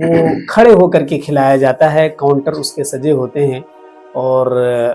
وہ کھڑے ہو کر کے کھلایا جاتا ہے، کاؤنٹر اس کے سجے ہوتے ہیں اور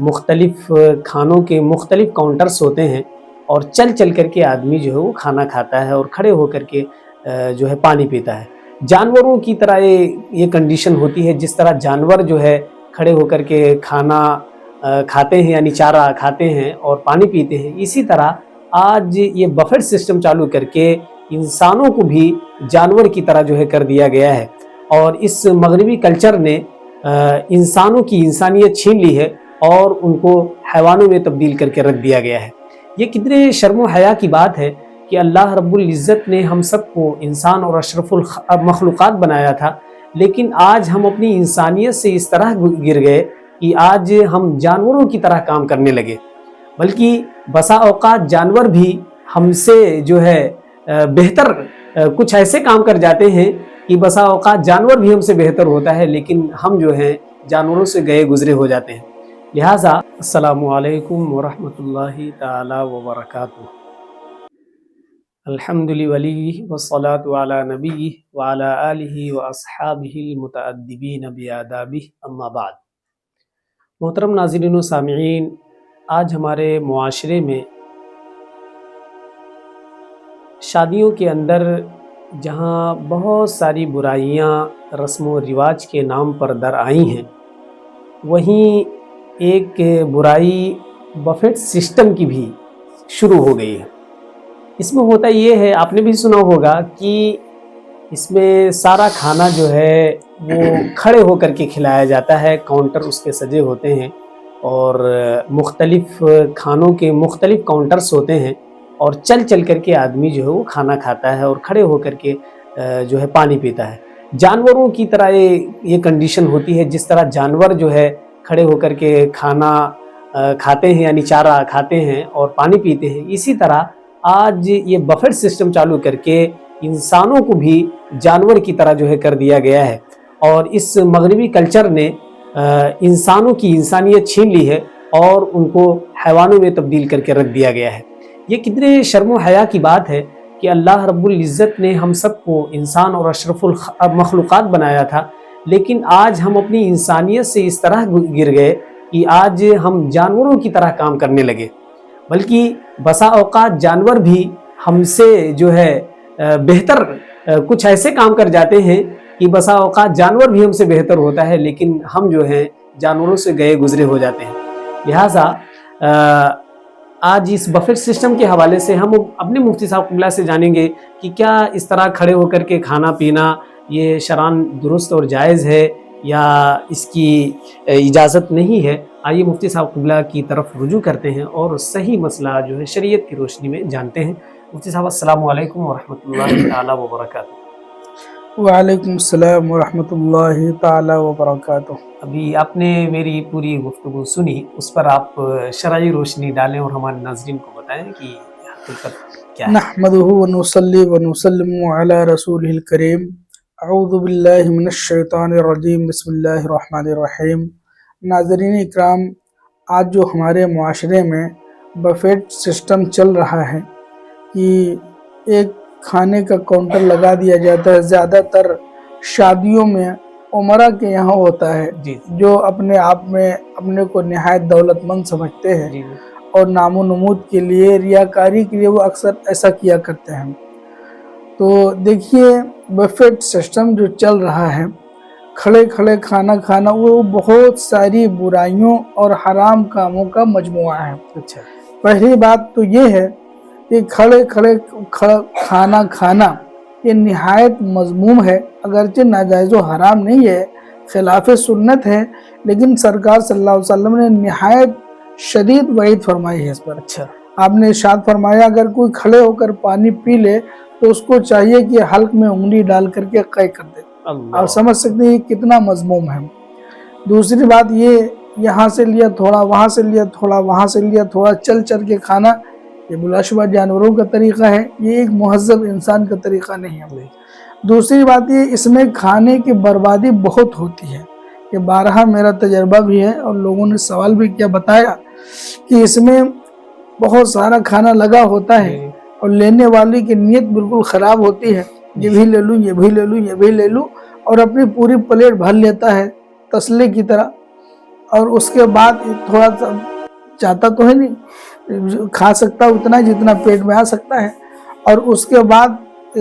مختلف کھانوں کے مختلف کاؤنٹرز ہوتے ہیں، اور چل چل کر کے آدمی جو ہے وہ کھانا کھاتا ہے اور کھڑے ہو کر کے جو ہے پانی پیتا ہے۔ جانوروں کی طرح یہ کنڈیشن ہوتی ہے، جس طرح جانور جو ہے کھڑے ہو کر کے کھانا کھاتے ہیں، یعنی چارہ کھاتے ہیں اور پانی پیتے ہیں، اسی طرح آج یہ بفٹ سسٹم چالو کر کے انسانوں کو بھی جانور کی طرح جو ہے کر دیا گیا ہے، اور اس مغربی کلچر نے انسانوں کی انسانیت چھین لی ہے اور ان کو حیوانوں میں تبدیل کر کے رکھ دیا گیا ہے۔ یہ کتنے شرم و حیا کی بات ہے کہ اللہ رب العزت نے ہم سب کو انسان اور اشرف المخلوقات بنایا تھا، لیکن آج ہم اپنی انسانیت سے اس طرح گر گئے کہ آج ہم جانوروں کی طرح کام کرنے لگے، بلکہ بسا اوقات جانور بھی ہم سے جو ہے بہتر کچھ ایسے کام کر جاتے ہیں کہ بسا اوقات جانور بھی ہم سے بہتر ہوتا ہے، لیکن ہم جو ہیں جانوروں سے گئے گزرے ہو جاتے ہیں۔ لہٰذا السلام علیکم ورحمۃ اللہ تعالی وبرکاتہ۔ الحمد للہ والصلاة علی نبیہ وعلی آلہ واصحابہ المتأدبین بآدابہ، اما بعد۔ محترم ناظرین و سامعین، آج ہمارے معاشرے میں شادیوں کے اندر جہاں بہت ساری برائیاں رسم و رواج کے نام پر در آئی ہیں، وہیں ایک برائی بفٹ سسٹم کی بھی شروع ہو گئی ہے۔ اس میں ہوتا یہ ہے، آپ نے بھی سنا ہوگا کہ اس میں سارا کھانا جو ہے وہ کھڑے ہو کر کے کھلایا جاتا ہے، کاؤنٹر اس کے سجے ہوتے ہیں اور مختلف کھانوں کے مختلف کاؤنٹرز ہوتے ہیں، اور چل چل کر کے آدمی جو ہے وہ کھانا کھاتا ہے اور کھڑے ہو کر کے جو ہے پانی پیتا ہے۔ جانوروں کی طرح یہ کنڈیشن ہوتی ہے، جس طرح جانور جو ہے کھڑے ہو کر کے کھانا کھاتے ہیں، یعنی چارہ کھاتے ہیں اور پانی پیتے ہیں، اسی طرح آج یہ بفٹ سسٹم چالو کر کے انسانوں کو بھی جانور کی طرح جو ہے کر دیا گیا ہے، اور اس مغربی کلچر نے انسانوں کی انسانیت چھین لی ہے اور ان کو حیوانوں میں تبدیل کر کے رکھ دیا گیا ہے۔ یہ کتنے شرم و حیا کی بات ہے کہ اللہ رب العزت نے ہم سب کو انسان اور اشرف المخلوقات بنایا تھا، لیکن آج ہم اپنی انسانیت سے اس طرح گر گئے کہ آج ہم جانوروں کی طرح کام کرنے لگے، بلکہ بسا اوقات جانور بھی ہم سے جو ہے بہتر کچھ ایسے کام کر جاتے ہیں کہ بسا اوقات جانور بھی ہم سے بہتر ہوتا ہے، لیکن ہم جو ہیں جانوروں سے گئے گزرے ہو جاتے ہیں۔ لہٰذا آج اس بفٹ سسٹم کے حوالے سے ہم اپنے مفتی صاحب قبلہ سے جانیں گے کہ کیا اس طرح کھڑے ہو کر کے کھانا پینا یہ شرعاً درست اور جائز ہے یا اس کی اجازت نہیں ہے۔ آئیے مفتی صاحب قبلہ کی طرف رجوع کرتے ہیں اور صحیح مسئلہ جو ہے شریعت کی روشنی میں جانتے ہیں۔ مفتی صاحب السلام علیکم ورحمۃ اللہ تعالی وبرکاتہ۔ وعلیکم السلام ورحمۃ اللہ تعالی وبرکاتہ۔ ابھی آپ نے میری پوری گفتگو سنی، اس پر آپ شرعی روشنی ڈالیں اور ہمارے ناظرین کو بتائیں کہ حقیقت کیا ہے۔ نحمدہ ونصلی ونسلم علی رسولہ الکریم۔ اعوذ باللہ من الشیطان الرجیم، بسم اللہ الرحمن الرحیم۔ ناظرین اکرام، آج جو ہمارے معاشرے میں بفیٹ سسٹم چل رہا ہے کہ ایک کھانے کا کاؤنٹر لگا دیا جاتا ہے، زیادہ تر شادیوں میں عمرہ کے یہاں ہوتا ہے، جو اپنے آپ میں اپنے کو نہایت دولت مند سمجھتے ہیں اور نام و نمود کے لیے، ریاکاری کے لیے وہ اکثر ایسا کیا کرتے ہیں۔ تو دیکھیے، بفیٹ سسٹم جو چل رہا ہے، کھڑے کھڑے کھانا کھانا، وہ بہت ساری برائیوں اور حرام کاموں کا مجموعہ ہے۔ پہلی بات تو یہ ہے کہ کھڑے کھڑے کھانا کھانا یہ نہایت مذموم ہے، اگرچہ ناجائز و حرام نہیں ہے، خلاف سنت ہے، لیکن سرکار صلی اللہ علیہ وسلم نے نہایت شدید وعید فرمائی ہے اس پر۔ آپ نے ارشاد فرمایا، اگر کوئی کھڑے ہو کر پانی پی لے تو اس کو چاہیے کہ حلق میں انگلی ڈال کر کے قے کر دے۔ آپ سمجھ سکتے ہیں یہ کتنا مذموم ہے۔ دوسری بات یہ، یہاں سے لیا تھوڑا، وہاں سے لیا تھوڑا، وہاں سے لیا تھوڑا، چل چل کے کھانا، یہ بلا شبہ جانوروں کا طریقہ ہے، یہ ایک مہذب انسان کا طریقہ نہیں ہے۔ دوسری بات یہ، اس میں کھانے کی بربادی بہت ہوتی ہے، یہ بارہا میرا تجربہ بھی ہے اور لوگوں نے سوال بھی کیا، بتایا کہ اس میں بہت سارا کھانا لگا ہوتا ہے اور لینے والی کی نیت بالکل خراب ہوتی ہے، یہ بھی لے لوں، یہ بھی لے لوں، یہ بھی لے لوں، اور اپنی پوری پلیٹ بھر لیتا ہے تسلی کی طرح، اور اس کے بعد تھوڑا سا چاہتا تو ہے نہیں، کھا سکتا اتنا جتنا پیٹ میں آ سکتا ہے، اور اس کے بعد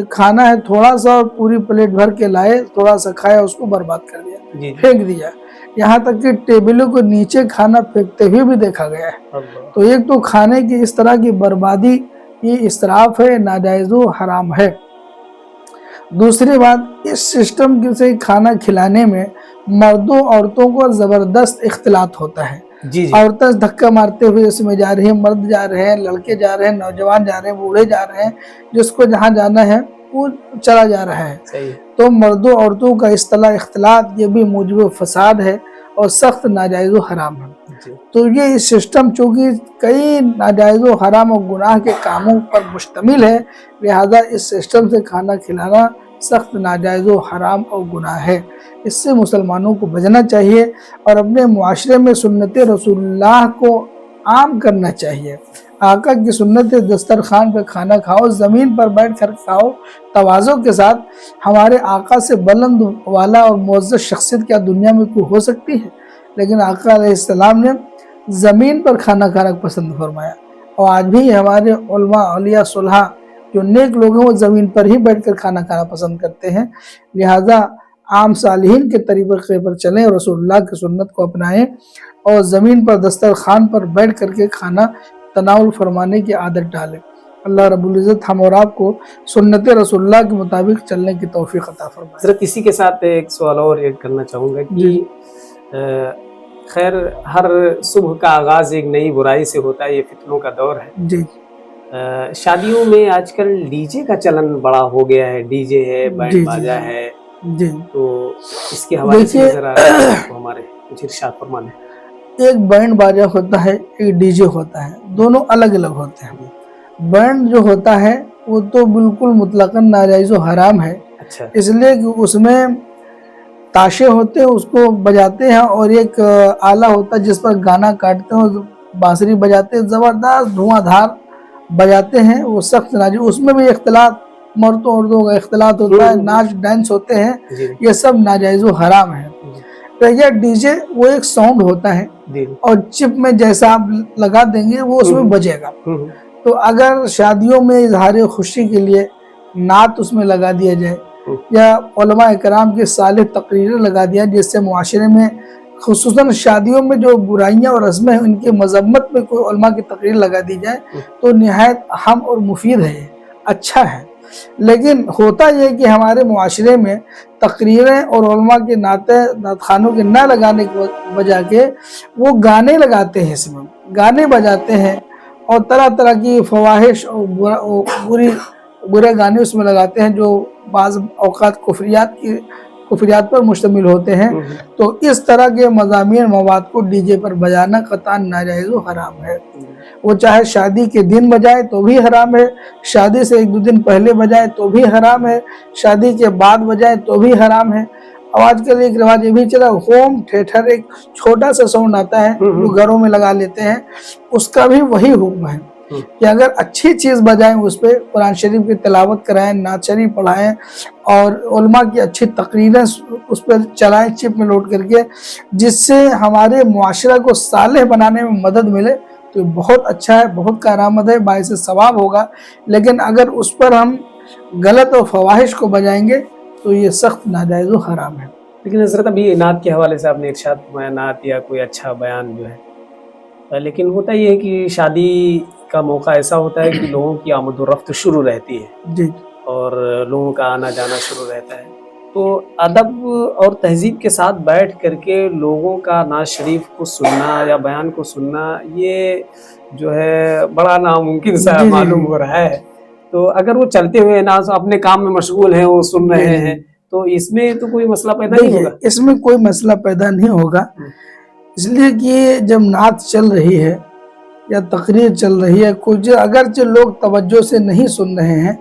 کھانا ہے تھوڑا سا اور پوری پلیٹ بھر کے لائے، تھوڑا سا کھایا، اس کو برباد کر دیا، پھینک دیا، یہاں تک کہ ٹیبلوں کو نیچے کھانا پھینکتے ہوئے بھی دیکھا گیا ہے۔ تو ایک تو کھانے کی اس طرح کی بربادی، یہ اسراف ہے، ناجائز و حرام ہے۔ دوسری بات، اس سسٹم سے کھانا کھلانے میں مردوں عورتوں کو زبردست اختلاط ہوتا ہے۔ عورتیں دھکا مارتے ہوئے اس میں جا رہی ہیں، مرد جا رہے ہیں، لڑکے جا رہے ہیں، نوجوان جا رہے ہیں، بوڑھے جا رہے ہیں، جس کو جہاں جانا ہے وہ چلا جا رہا ہے۔ تو مردوں عورتوں کا اصطلاح اختلاط، یہ بھی موجب فساد ہے اور سخت ناجائز و حرام ہے۔ تو یہ سسٹم چونکہ کئی ناجائز و حرام و گناہ کے کاموں پر مشتمل ہے، لہذا اس سسٹم سے کھانا کھلانا سخت ناجائز و حرام اور گناہ ہے۔ اس سے مسلمانوں کو بچنا چاہیے اور اپنے معاشرے میں سنت رسول اللہ کو عام کرنا چاہیے۔ آقا کی سنت دسترخوان پہ کھانا کھاؤ، زمین پر بیٹھ کر کھاؤ تواضع کے ساتھ۔ ہمارے آقا سے بلند والا اور معزز شخصیت کیا دنیا میں کوئی ہو سکتی ہے؟ لیکن آقا علیہ السلام نے زمین پر کھانا کھانا پسند فرمایا، اور آج بھی ہمارے علماء اولیاء صلحاء جو نیک لوگ ہیں وہ زمین پر ہی بیٹھ کر کھانا کھانا پسند کرتے ہیں۔ لہذا عام صالحین کے طریقے پر چلیں، رسول اللہ کی سنت کو اپنائیں اور زمین پر دسترخوان پر بیٹھ کر کے کھانا تناول فرمانے کی عادت ڈالیں۔ اللہ رب العزت ہم اور آپ کو سنت رسول اللہ کے مطابق چلنے کی توفیق عطا فرمائے۔ حضرت اسی کے ساتھ ایک سوال اور ایڈ کرنا چاہوں گا کہ خیر ہر صبح کا آغاز ایک نئی برائی سے ہوتا ہے، یہ فتنوں کا دور ہے۔ جی شادیوں میں آج کل ڈی جے کا چلن بڑا ہو گیا ہے، ڈی جے ہے، بینڈ باجا ہے، جی، تو اس کے حوالے سے ذرا ہمارے کچھ ارشاد فرمائیں۔ ایک بینڈ باجا ہوتا ہے، ایک ڈی جے ہوتا ہے، دونوں الگ الگ ہوتے ہیں۔ بینڈ جو ہوتا ہے وہ تو بالکل مطلقاً ناجائز و حرام ہے، اس لیے کہ اس میں تاشے ہوتے ہیں، اس کو بجاتے ہیں، اور ایک آلہ ہوتا ہے جس پر گانا کاٹتے ہیں، بانسری بجاتے ہیں، زبردست دھواں دھار بجاتے ہیں، وہ سخت ناجائز۔ اس میں بھی اختلاط، مردوں عورتوں کا اختلاط ہوتا ہے، ناچ ڈانس ہوتے ہیں، یہ سب ناجائز و حرام ہے۔ یہ ڈی جے وہ ایک ساؤنڈ ہوتا ہے، اور چپ میں جیسا آپ لگا دیں گے وہ اس میں بجے گا۔ تو اگر شادیوں میں اظہار خوشی کے لیے نعت اس میں لگا دیا جائے، یا علماء اکرام کی صالح تقریریں لگا دیا جس سے معاشرے میں خصوصاً شادیوں میں جو برائیاں اور رسمیں ہیں ان کی مذمت میں کوئی علماء کی تقریر لگا دی جائے تو نہایت اہم اور مفید ہے، اچھا ہے۔ لیکن ہوتا یہ کہ ہمارے معاشرے میں تقریریں اور علماء کے نعت خانوں کے نہ لگانے کی وجہ کے وہ گانے لگاتے ہیں، اس میں گانے بجاتے ہیں، اور طرح طرح کی فواحش اور برے گانے اس میں لگاتے ہیں جو بعض اوقات کفریات پر مشتمل ہوتے ہیں۔ تو اس طرح کے مضامین مواد کو ڈی جے پر بجانا قطعاً ناجائز و حرام ہے۔ وہ چاہے شادی کے دن بجائے تو بھی حرام ہے، شادی سے ایک دو دن پہلے بجائے تو بھی حرام ہے، شادی کے بعد بجائے تو بھی حرام ہے۔ اب آج کل ایک رواج یہ بھی چلا، ہوم تھیٹر، ایک چھوٹا سا ساؤنڈ آتا ہے جو گھروں میں لگا لیتے ہیں، اس کا بھی وہی حکم ہے کہ اگر اچھی چیز بجائیں، اس پہ قرآن شریف کی تلاوت کرائیں، نعت شریف پڑھائیں، اور علماء کی اچھی تقریریں اس پر چلائیں چپ میں لوٹ کر کے، جس سے ہمارے معاشرہ کو صالح بنانے میں مدد ملے، تو بہت اچھا ہے، بہت کارآمد ہے، باعث ثواب ہوگا۔ لیکن اگر اس پر ہم غلط اور فواحش کو بجائیں گے تو یہ سخت ناجائز و حرام ہے۔ لیکن حضرت ابھی نعت کے حوالے سے آپ نے ارشاد فرمایا، نعت یا کوئی اچھا بیان جو ہے، لیکن ہوتا یہ ہے کہ شادی کا موقع ایسا ہوتا ہے کہ لوگوں کی آمد و رفت شروع رہتی ہے جی، اور لوگوں کا آنا جانا شروع رہتا ہے، تو ادب اور تہذیب کے ساتھ بیٹھ کر کے لوگوں کا نعت شریف کو سننا یا بیان کو سننا، یہ جو ہے بڑا ناممکن سا معلوم ہو رہا ہے۔ تو اگر وہ چلتے ہوئے ناز اپنے کام میں مشغول ہیں، وہ سن رہے ہیں، تو اس میں تو کوئی مسئلہ پیدا نہیں ہوگا؟ اس میں کوئی مسئلہ پیدا نہیں ہوگا، اس لیے کہ جب نعت چل رہی ہے یا تقریر چل رہی ہے، کچھ اگرچہ لوگ توجہ سے نہیں سن رہے ہیں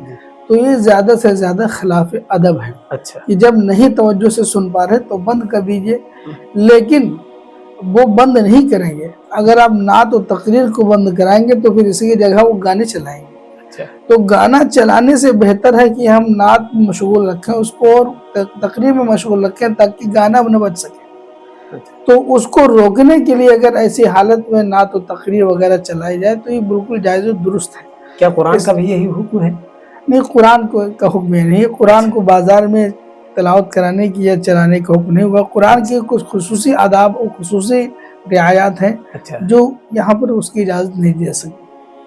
تو یہ زیادہ سے زیادہ خلاف ادب ہے۔ اچھا، کہ جب نہیں توجہ سے سن پا رہے تو بند کر دیجئے، لیکن وہ بند نہیں کریں گے۔ اگر آپ نعت و تقریر کو بند کرائیں گے تو پھر اسی کی جگہ وہ گانے چلائیں گے، اچھا تو گانا چلانے سے بہتر ہے کہ ہم نعت میں مشغول رکھیں اس کو اور تقریر میں مشغول رکھیں تاکہ گانا نہ بچ سکے. تو اس کو روکنے کے لیے اگر ایسی حالت میں نعت و تقریر وغیرہ چلائی جائے تو یہ بالکل جائز و درست ہے. کیا قرآن کا بھی یہی حکم ہے؟ نہیں، قرآن کا حکم یہ نہیں ہے. قرآن کو بازار میں تلاوت کرانے کی یا چلانے کا حکم نہیں ہوگا. قرآن کے کچھ خصوصی آداب اور خصوصی رعایات ہیں اچھا جو یہاں پر اس کی اجازت نہیں دے سکتی.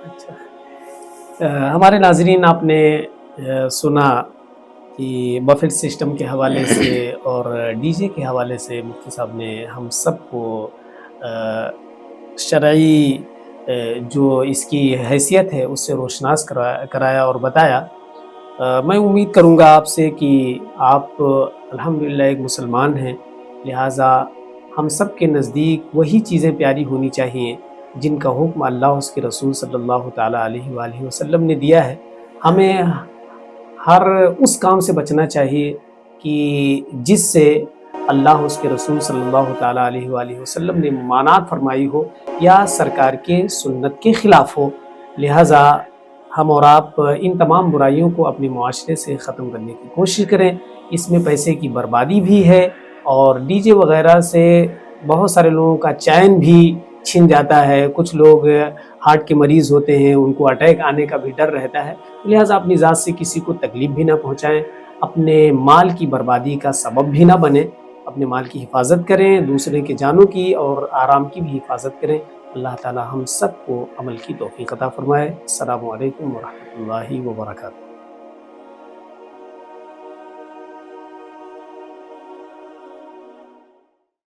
اچھا ہمارے ناظرین، آپ نے سنا کہ بفیٹ سسٹم کے حوالے سے اور ڈی جے کے حوالے سے مفتی صاحب نے ہم سب کو شرعی جو اس کی حیثیت ہے اس سے روشناس کرایا اور بتایا. میں امید کروں گا آپ سے کہ آپ الحمدللہ ایک مسلمان ہیں، لہٰذا ہم سب کے نزدیک وہی چیزیں پیاری ہونی چاہیے جن کا حکم اللہ اس کے رسول صلی اللہ تعالیٰ علیہ وآلہ وسلم نے دیا ہے. ہمیں ہر اس کام سے بچنا چاہیے کہ جس سے اللہ اس کے رسول صلی اللہ تعالیٰ علیہ وآلہ وسلم نے ممانعت فرمائی ہو یا سرکار کے سنت کے خلاف ہو. لہٰذا ہم اور آپ ان تمام برائیوں کو اپنے معاشرے سے ختم کرنے کی کوشش کریں. اس میں پیسے کی بربادی بھی ہے اور ڈی جے وغیرہ سے بہت سارے لوگوں کا چین بھی چھن جاتا ہے. کچھ لوگ ہارٹ کے مریض ہوتے ہیں، ان کو اٹیک آنے کا بھی ڈر رہتا ہے. لہٰذا اپنی ذات سے کسی کو تکلیف بھی نہ پہنچائیں، اپنے مال کی بربادی کا سبب بھی نہ بنیں. اپنے مال کی حفاظت کریں، دوسرے کے جانوں کی اور آرام کی بھی حفاظت کریں. اللہ تعالی ہم سب کو عمل کی توفیق عطا فرمائے. السلام علیکم ورحمۃ اللہ وبرکاتہ.